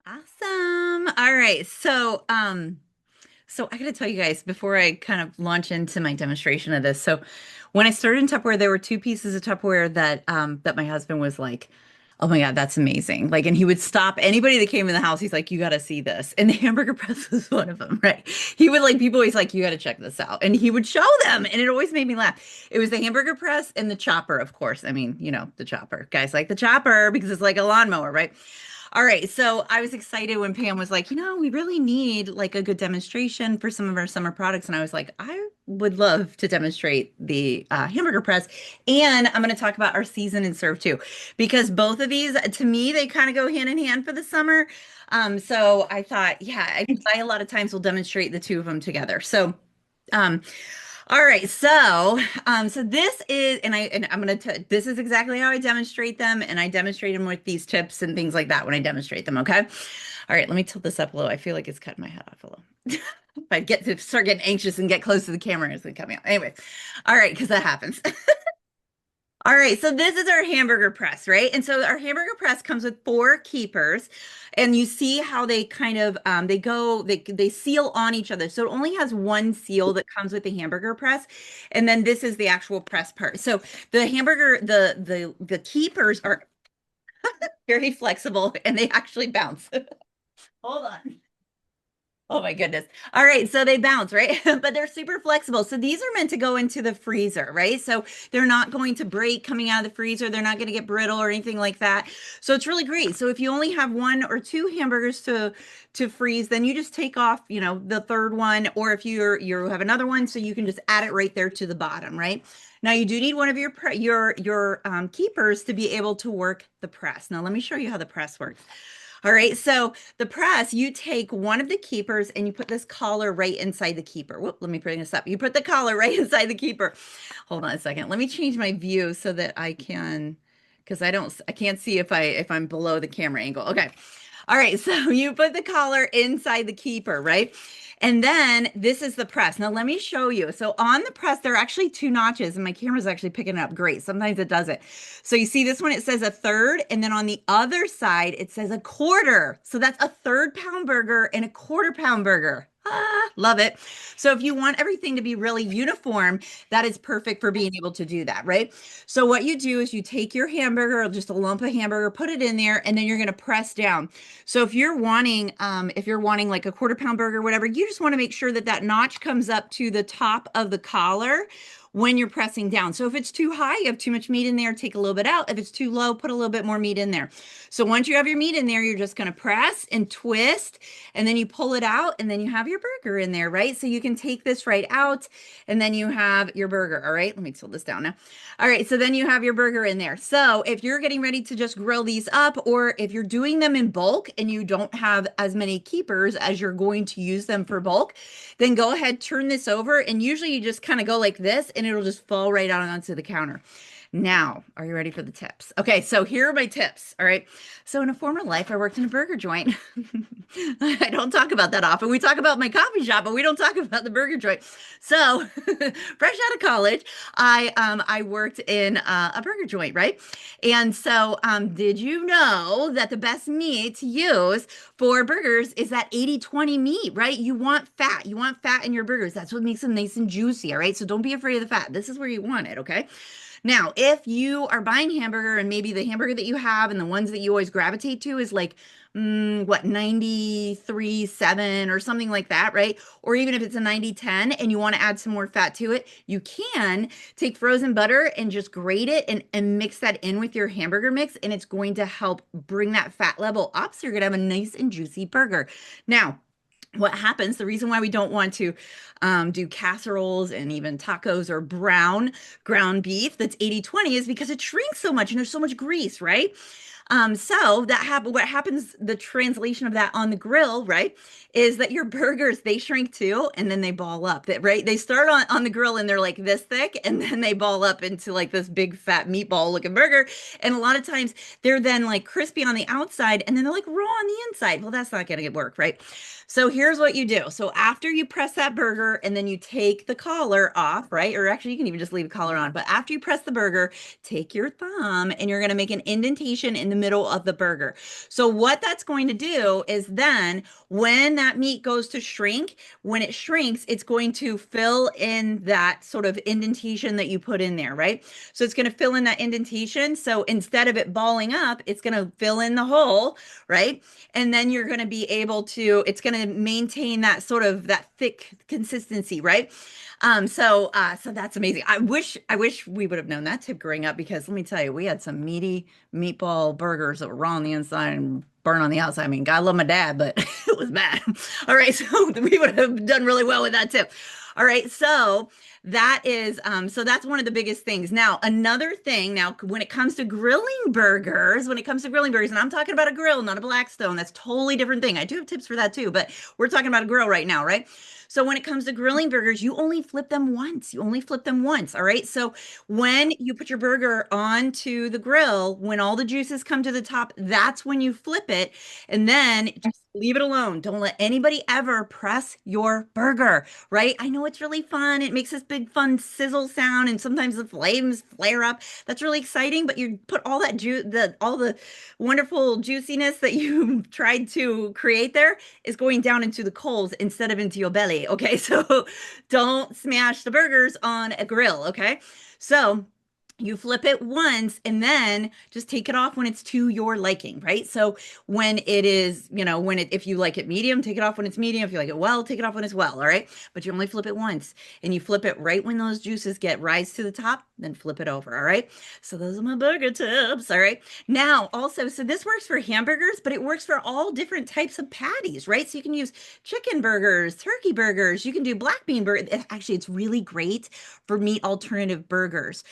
Awesome. All right. So I gotta tell you guys before I kind of launch into my demonstration of this. So when I started in Tupperware, there were two pieces of Tupperware that my husband was like, "Oh my God, that's amazing!" Like, and he would stop anybody that came in the house. He's like, "You got to see this," and the hamburger press was one of them, right? He would like people always like, "You got to check this out," and he would show them, and it always made me laugh. It was the hamburger press and the chopper, of course. I mean, the chopper. Guys like the chopper because it's like a lawnmower, right? All right, so I was excited when Pam was like, we really need like a good demonstration for some of our summer products. And I was like, I would love to demonstrate the hamburger press. And I'm going to talk about our season and serve too, because both of these, to me, they kind of go hand in hand for the summer. So I thought, yeah, I a lot of times will demonstrate the two of them together. Um, all right, so this is, and I'm gonna this is exactly how I demonstrate them, and I demonstrate them with these tips and things like that when I demonstrate them. Okay. All right, let me tilt this up a little. I feel like it's cutting my head off a little. If I get to start getting anxious and get close to the camera, it's gonna cut me off. Anyway, all right, because that happens. All right, so this is our hamburger press, right? And so our hamburger press comes with four keepers, and you see how they kind of they seal on each other. So it only has one seal that comes with the hamburger press, and then this is the actual press part. So the hamburger, the keepers are very flexible and they actually bounce. Hold on. Oh my goodness. All right, so they bounce, right? But they're super flexible. So these are meant to go into the freezer, right? So they're not going to break coming out of the freezer. They're not going to get brittle or anything like that. So it's really great. So if you only have one or two hamburgers to freeze, then you just take off, the third one, or if you have another one, so you can just add it right there to the bottom, right? Now you do need one of your keepers to be able to work the press. Now let me show you how the press works. All right, so the press, you take one of the keepers and you put this collar right inside the keeper. Whoop, let me bring this up. You put the collar right inside the keeper. Hold on a second. Let me change my view so that I can, because I can't see if I'm below the camera angle. Okay. All right, so you put the collar inside the keeper, right? And then this is the press. Now let me show you. So on the press, there are actually two notches, and my camera's actually picking it up great. Sometimes it doesn't. So you see this one, it says a third, and then on the other side, it says a quarter. So that's a third-pound burger and a quarter-pound burger. Ah, love it. So if you want everything to be really uniform, that is perfect for being able to do that, right? So what you do is you take your hamburger, or just a lump of hamburger, put it in there, and then you're going to press down. So if you're wanting like a quarter-pound burger, whatever, you just want to make sure that that notch comes up to the top of the collar when you're pressing down. So if it's too high, you have too much meat in there, take a little bit out. If it's too low, put a little bit more meat in there. So once you have your meat in there, you're just going to press and twist, and then you pull it out, and then you have your burger in there, right? So you can take this right out, and then you have your burger. All right, let me tilt this down now. All right, so then you have your burger in there. So if you're getting ready to just grill these up, or if you're doing them in bulk and you don't have as many keepers as you're going to use them for bulk, then go ahead, turn this over, and usually you just kind of go like this, and it'll just fall right out onto the counter. Now, are you ready for the tips? Okay, so here are my tips. All right. So in a former life, I worked in a burger joint. I don't talk about that often. We talk about my coffee shop, but we don't talk about the burger joint. So, fresh out of college, I worked in a burger joint, right? And so, did you know that the best meat to use for burgers is that 80/20 meat, right? You want fat. You want fat in your burgers. That's what makes them nice and juicy, all right? So don't be afraid of the fat. This is where you want it, okay? Now, if you are buying hamburger and maybe the hamburger that you have and the ones that you always gravitate to is like, what, 93/7 or something like that, right? Or even if it's a 90/10 and you want to add some more fat to it, you can take frozen butter and just grate it and mix that in with your hamburger mix, and it's going to help bring that fat level up. So you're going to have a nice and juicy burger. Now, what happens, the reason why we don't want to do casseroles and even tacos or brown ground beef that's 80/20 is because it shrinks so much and there's so much grease, right? So what happens, the translation of that on the grill, right, is that your burgers, they shrink too, and then they ball up. Right? They start on the grill and they're like this thick, and then they ball up into like this big fat meatball looking burger. And a lot of times they're then like crispy on the outside and then they're like raw on the inside. Well, that's not gonna work, right? So here's what you do. So after you press that burger and then you take the collar off, right? Or actually, you can even just leave the collar on. But after you press the burger, take your thumb and you're going to make an indentation in the the middle of the burger. So what that's going to do is then when that meat goes to shrink, when it shrinks, it's going to fill in that sort of indentation that you put in there, right? So it's going to fill in that indentation. So instead of it balling up, it's going to fill in the hole, right? And then you're going to be able to, it's going to maintain that sort of that thick consistency, right? So that's amazing. I wish we would have known that tip growing up because let me tell you, we had some meaty meatball burgers that were raw on the inside and burn on the outside. I mean, God love my dad, but it was bad. All right, so we would have done really well with that tip. All right, so so that's one of the biggest things. Now, another thing, now when it comes to grilling burgers, and I'm talking about a grill, not a Blackstone, that's totally different thing. I do have tips for that too, but we're talking about a grill right now, right? So when it comes to grilling burgers, you only flip them once. You only flip them once. All right. So when you put your burger onto the grill, when all the juices come to the top, that's when you flip it. And then just leave it alone. Don't let anybody ever press your burger, right? I know it's really fun. It makes this big fun sizzle sound, and sometimes the flames flare up. That's really exciting, but you put all that all the wonderful juiciness that you tried to create there is going down into the coals instead of into your belly. Okay. So don't smash the burgers on a grill. Okay. So you flip it once and then just take it off when it's to your liking, right? So when it is, if you like it medium, take it off when it's medium. If you like it well, take it off when it's well, all right? But you only flip it once and you flip it right when those juices rise to the top, then flip it over, all right? So those are my burger tips, all right? Now, also, so this works for hamburgers, but it works for all different types of patties, right? So you can use chicken burgers, turkey burgers, you can do black bean burgers. Actually, it's really great for meat alternative burgers,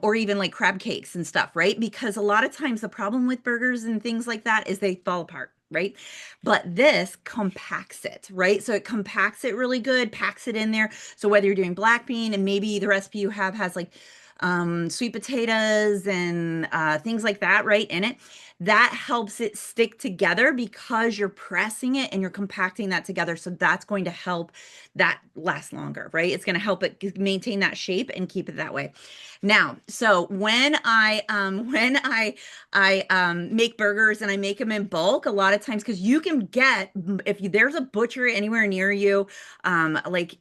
or even like crab cakes and stuff, right? Because a lot of times the problem with burgers and things like that is they fall apart, right? But this compacts it, right? So it compacts it really good, packs it in there. So whether you're doing black bean and maybe the recipe you have has like sweet potatoes and things like that, right, in it. That helps it stick together because you're pressing it and you're compacting that together. So that's going to help that last longer, right? It's going to help it maintain that shape and keep it that way. Now, so when I make burgers and I make them in bulk, a lot of times because you can get there's a butcher anywhere near you, like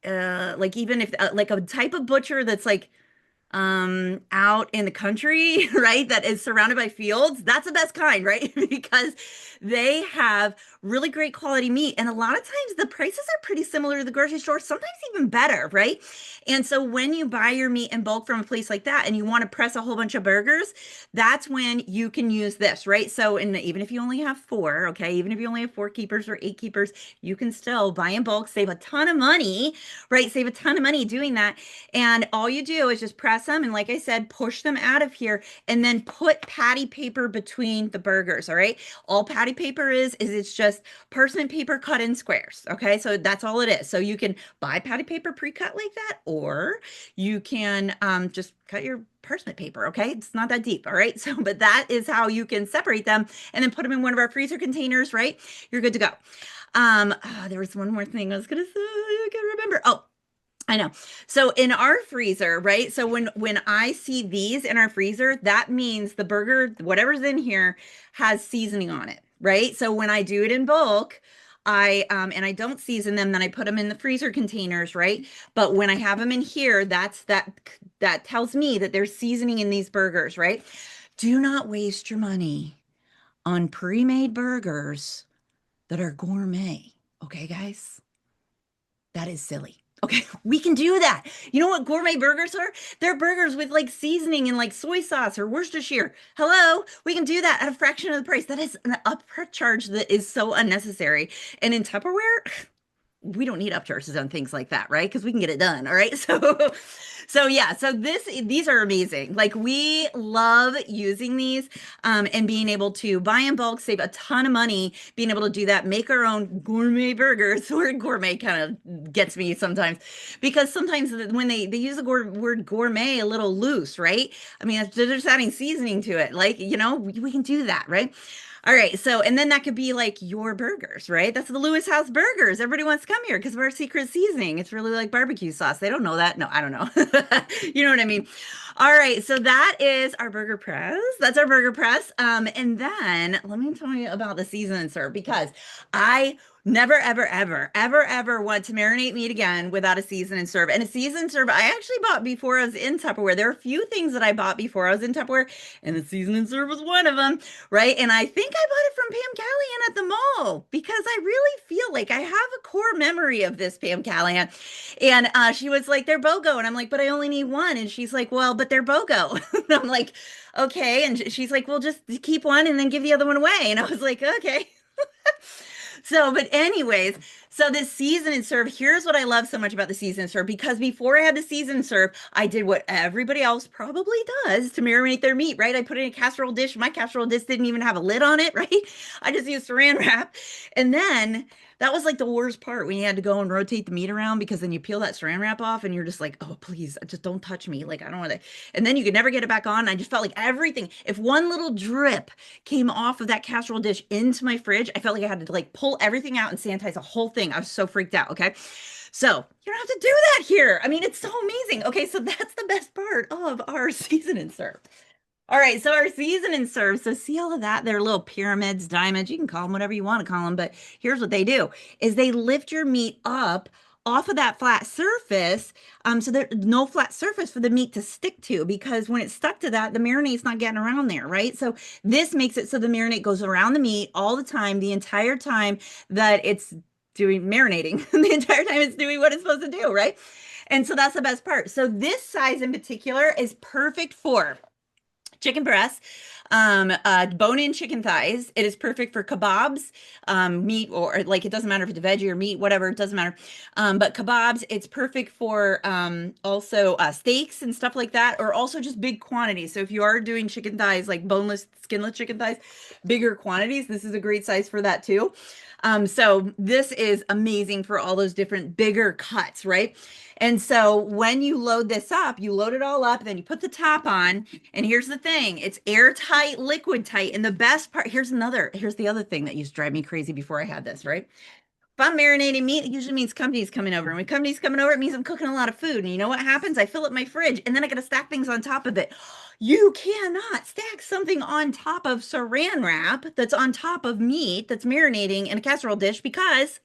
even if like a type of butcher that's like out in the country, right, that is surrounded by fields, that's the best kind, right? Because they have really great quality meat, and a lot of times the prices are pretty similar to the grocery store, sometimes even better, right? And so when you buy your meat in bulk from a place like that and you want to press a whole bunch of burgers, that's when you can use this, right? So even if you only have four, okay, even if you only have four keepers or eight keepers, you can still buy in bulk, save a ton of money, right? Save a ton of money doing that. And all you do is just press them. And like I said, push them out of here and then put patty paper between the burgers. All right. All patty paper is it's just parchment paper cut in squares. Okay. So that's all it is. So you can buy patty paper pre-cut like that, or you can just cut your parchment paper. Okay. It's not that deep. All right. So, but that is how you can separate them and then put them in one of our freezer containers, right? You're good to go. There was one more thing I was gonna say. I can't remember. Oh, I know. So in our freezer, right? So when I see these in our freezer, that means the burger, whatever's in here, has seasoning on it, right? So when I do it in bulk, I don't season them, then I put them in the freezer containers, right? But when I have them in here, that tells me that there's seasoning in these burgers, right? Do not waste your money on pre-made burgers that are gourmet. Okay, guys? That is silly. Okay, we can do that. You know what gourmet burgers are? They're burgers with like seasoning and like soy sauce or Worcestershire. Hello, we can do that at a fraction of the price. That is an upcharge that is so unnecessary. And in Tupperware, we don't need upcharges on things like that, right? Because we can get it done. All right. So yeah, so these are amazing. Like we love using these and being able to buy in bulk, save a ton of money, being able to do that, make our own gourmet burgers. The word gourmet kind of gets me sometimes because sometimes when they use the word gourmet a little loose, right? I mean, they're just adding seasoning to it. Like, we can do that, right? All right. So, and then that could be like your burgers, right? That's the Lewis House burgers. Everybody wants to come here because of our secret seasoning. It's really like barbecue sauce. They don't know that. No, I don't know. You know what I mean? All right, so that is our burger press. That's our burger press. And then let me tell you about the season and serve because I never, ever, ever, ever, ever want to marinate meat again without a season and serve. And a season and serve I actually bought before I was in Tupperware. There are a few things that I bought before I was in Tupperware, and the season and serve was one of them, right? And I think I bought it from Pam Callahan at the mall because I really feel like I have a core memory of this Pam Callahan. And she was like, they're BOGO. And I'm like, but I only need one. And she's like, well, but they're BOGO. And I'm like, okay. And she's like, well, just keep one and then give the other one away. And I was like, okay. So, but anyways, so this season and serve, here's what I love so much about the season and serve because before I had the season and serve, I did what everybody else probably does to marinate their meat, right? I put it in a casserole dish. My casserole dish didn't even have a lid on it, right? I just used saran wrap. And then that was like the worst part when you had to go and rotate the meat around because then you peel that saran wrap off and you're just like, oh, please, just don't touch me. Like, I don't want to. And then you could never get it back on. I just felt like everything, if one little drip came off of that casserole dish into my fridge, I felt like I had to like pull everything out and sanitize the whole thing. I was so freaked out. Okay. So you don't have to do that here. I mean, it's so amazing. Okay. So that's the best part of our season and serve. All right, so our season and serve. So see all of that? They're little pyramids, diamonds. You can call them whatever you want to call them, but here's what they do is they lift your meat up off of that flat surface. So there's no flat surface for the meat to stick to because when it's stuck to that, the marinate's not getting around there, right? So this makes it so the marinade goes around the meat all the time, the entire time that it's doing marinating, the entire time it's doing what it's supposed to do, right? And so that's the best part. So this size in particular is perfect for chicken breasts, bone-in chicken thighs. It is perfect for kebabs, meat, or like it doesn't matter if it's veggie or meat, whatever, it doesn't matter. But kebabs, it's perfect for also steaks and stuff like that, or also just big quantities. So if you are doing chicken thighs, like boneless, skinless chicken thighs, bigger quantities, this is a great size for that too. So this is amazing for all those different bigger cuts, right? And so when you load this up, you load it all up, then you put the top on. And here's the thing, it's airtight, liquid tight. And the best part, here's the other thing that used to drive me crazy before I had this, right? If I'm marinating meat, it usually means company's coming over. And when company's coming over, it means I'm cooking a lot of food. And you know what happens? I fill up my fridge and then I got to stack things on top of it. You cannot stack something on top of saran wrap that's on top of meat that's marinating in a casserole dish because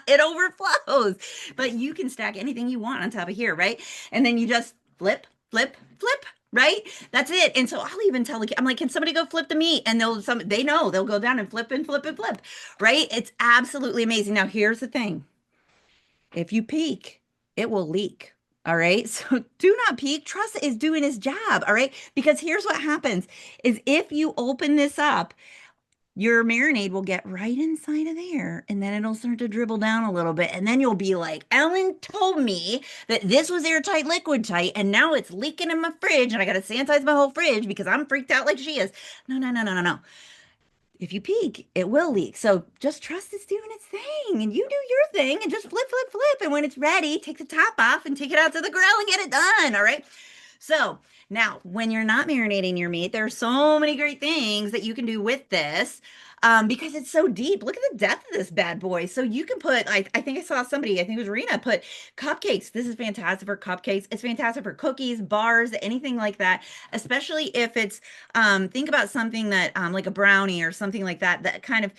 it overflows. But you can stack anything you want on top of here, right? And then you just flip, flip, flip, right? That's it. And so I'll even tell I'm like, can somebody go flip the meat? And they know they'll go down and flip and flip and flip, right? It's absolutely amazing. Now, here's the thing. If you peek, it will leak. All right. So do not peek. Trust is doing his job. All right. Because here's what happens is if you open this up, your marinade will get right inside of there and then it'll start to dribble down a little bit. And then you'll be like, Ellen told me that this was airtight, liquid tight, and now it's leaking in my fridge and I got to sanitize my whole fridge because I'm freaked out like she is. No, no, no, no, no, no. If you peek, it will leak. So just trust it's doing its thing and you do your thing and just flip, flip, flip. And when it's ready, take the top off and take it out to the grill and get it done. All right. So now, when you're not marinating your meat, there are so many great things that you can do with this because it's so deep. Look at the depth of this bad boy. So you can put, I think I saw somebody, I think it was Rena, put cupcakes. This is fantastic for cupcakes. It's fantastic for cookies, bars, anything like that, especially if it's, think about something that, like a brownie or something like that, that kind of,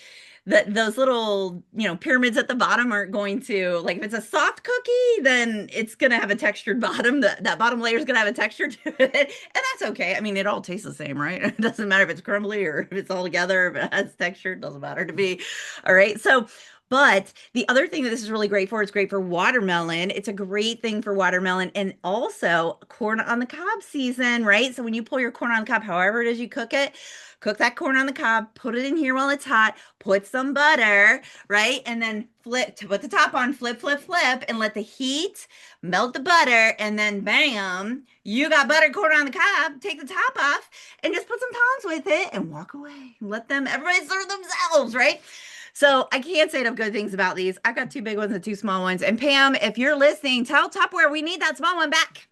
that those little, pyramids at the bottom aren't going to, like if it's a soft cookie, then it's going to have a textured bottom. That bottom layer is going to have a texture to it. And that's okay. I mean, it all tastes the same, right? It doesn't matter if it's crumbly or if it's all together, if it has texture, it doesn't matter to me. All right. So, but the other thing that this is really great for, it's great for watermelon. It's a great thing for watermelon and also corn on the cob season, right? So when you pull your corn on the cob, however it is you cook it, cook that corn on the cob, put it in here while it's hot, put some butter, right? And then flip to put the top on, flip, flip, flip, and let the heat melt the butter. And then bam, you got buttered corn on the cob. Take the top off and just put some tongs with it and walk away. Let them, everybody serve themselves, right? So I can't say enough good things about these. I've got two big ones and two small ones. And Pam, if you're listening, tell Tupperware we need that small one back.